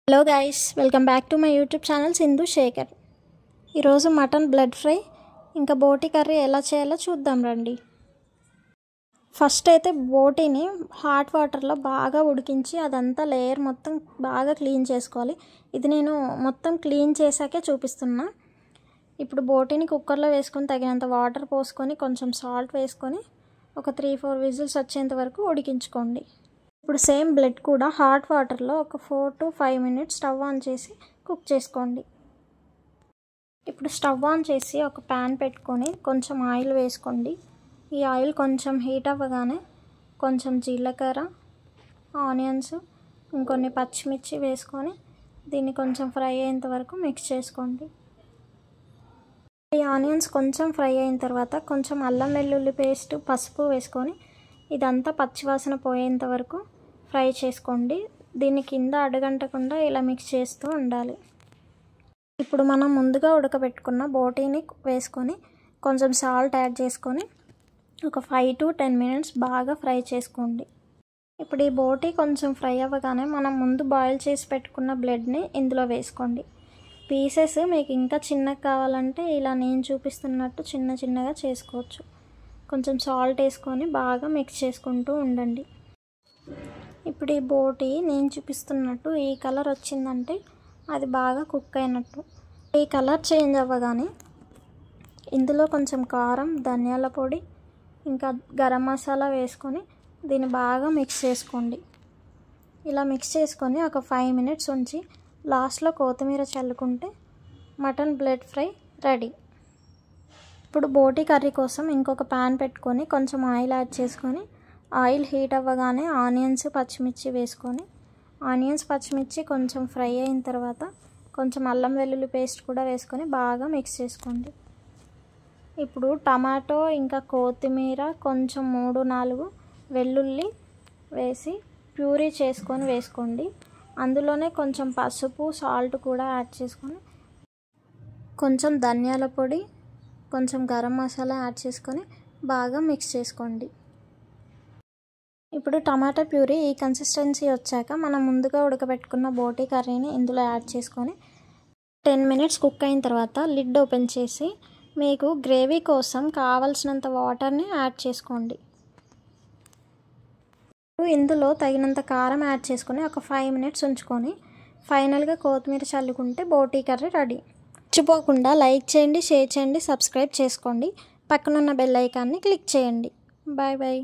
Hello guys, welcome back to my YouTube channel Sindhu Shekar. ఈరోజు mutton blood fry ఇంకా బోటి curry ఎలా చేయాలో చూద్దాం రండి. ఫస్ట్ అయితే బోటీని హాట్ వాటర్లో బాగా ఉడికించి అదంతా లేయర్ మొత్తం బాగా క్లీన్ చేసుకోవాలి. ఇది నేను మొత్తం క్లీన్ చేశాకే చూపిస్తున్నా. ఇప్పుడు బోటీని కుక్కర్లో వేసుకొని తగినంత వాటర్ పోసుకొని కొంచెం సాల్ట్ వేసుకొని ఒక 3-4 విజిల్స్ వచ్చేంత వరకు ఉడికించుకోండి. ఇప్పుడు సేమ్ బ్లడ్ కూడా హాట్ వాటర్లో ఒక 4 to 5 మినిట్స్ స్టవ్ ఆన్ చేసి కుక్ చేసుకోండి. ఇప్పుడు స్టవ్ ఆన్ చేసి ఒక ప్యాన్ పెట్టుకొని కొంచెం ఆయిల్ వేసుకోండి. ఈ ఆయిల్ కొంచెం హీట్ అవ్వగానే కొంచెం జీలకర్ర, ఆనియన్స్, ఇంకొన్ని పచ్చిమిర్చి వేసుకొని దీన్ని కొంచెం ఫ్రై అయ్యేంత వరకు మిక్స్ చేసుకోండి. ఈ ఆనియన్స్ కొంచెం ఫ్రై అయిన తర్వాత కొంచెం అల్లం వెల్లుల్లి పేస్ట్, పసుపు వేసుకొని ఇదంతా పచ్చివాసన పోయేంత వరకు ఫ్రై చేసుకోండి. దీన్ని కింద అడుగంటకుండా ఇలా మిక్స్ చేస్తూ ఉండాలి. ఇప్పుడు మనం ముందుగా ఉడకబెట్టుకున్న బోటీని వేసుకొని కొంచెం సాల్ట్ యాడ్ చేసుకొని ఒక 5 to 10 మినిట్స్ బాగా ఫ్రై చేసుకోండి. ఇప్పుడు ఈ బోటీ కొంచెం ఫ్రై అవ్వగానే మనం ముందు బాయిల్ చేసి పెట్టుకున్న బ్లడ్ని ఇందులో వేసుకోండి. పీసెస్ మీకు ఇంకా చిన్నగా కావాలంటే ఇలా నేను చూపిస్తున్నట్టు చిన్న చిన్నగా చేసుకోవచ్చు. కొంచెం సాల్ట్ వేసుకొని బాగా మిక్స్ చేసుకుంటూ ఉండండి. ఇప్పుడు ఈ బోటీ నేను చూపిస్తున్నట్టు ఈ కలర్ వచ్చిందంటే అది బాగా కుక్ అయినట్టు. ఈ కలర్ చేంజ్ అవ్వగానే ఇందులో కొంచెం కారం, ధనియాల పొడి, ఇంకా గరం మసాలా వేసుకొని దీన్ని బాగా మిక్స్ చేసుకోండి. ఇలా మిక్స్ చేసుకొని ఒక 5 మినిట్స్ ఉంచి లాస్ట్లో కొత్తిమీర చల్లుకుంటే మటన్ బ్లడ్ ఫ్రై రెడీ. ఇప్పుడు బోటీ కర్రీ కోసం ఇంకొక ప్యాన్ పెట్టుకొని కొంచెం ఆయిల్ యాడ్ చేసుకొని ఆయిల్ హీట్ అవ్వగానే ఆనియన్స్, పచ్చిమిర్చి వేసుకొని ఆనియన్స్, పచ్చిమిర్చి కొంచెం ఫ్రై అయిన తర్వాత కొంచెం అల్లం వెల్లుల్లి పేస్ట్ కూడా వేసుకొని బాగా మిక్స్ చేసుకోండి. ఇప్పుడు టమాటో, ఇంకా కొత్తిమీర, కొంచెం 3-4 వెల్లుల్లి వేసి ప్యూరీ చేసుకొని వేసుకోండి. అందులోనే కొంచెం పసుపు, సాల్ట్ కూడా యాడ్ చేసుకొని కొంచెం ధనియాల పొడి, కొంచెం గరం మసాలా యాడ్ చేసుకొని బాగా మిక్స్ చేసుకోండి. ఇప్పుడు టమాటా ప్యూరీ ఈ కన్సిస్టెన్సీ వచ్చాక మనం ముందుగా ఉడకబెట్టుకున్న బోటీ కర్రీని ఇందులో యాడ్ చేసుకొని 10 మినిట్స్ కుక్ అయిన తర్వాత లిడ్ ఓపెన్ చేసి మీకు గ్రేవీ కోసం కావలసినంత వాటర్ని యాడ్ చేసుకోండి. ఇందులో తగినంత కారం యాడ్ చేసుకొని ఒక 5 మినిట్స్ ఉంచుకొని ఫైనల్గా కొత్తిమీర చల్లుకుంటే బోటీ కర్రీ రెడీ. మర్చిపోకుండా లైక్ చేయండి, షేర్ చేయండి, సబ్స్క్రైబ్ చేసుకోండి. పక్కనున్న బెల్ ఐకాన్ని క్లిక్ చేయండి. Bye bye.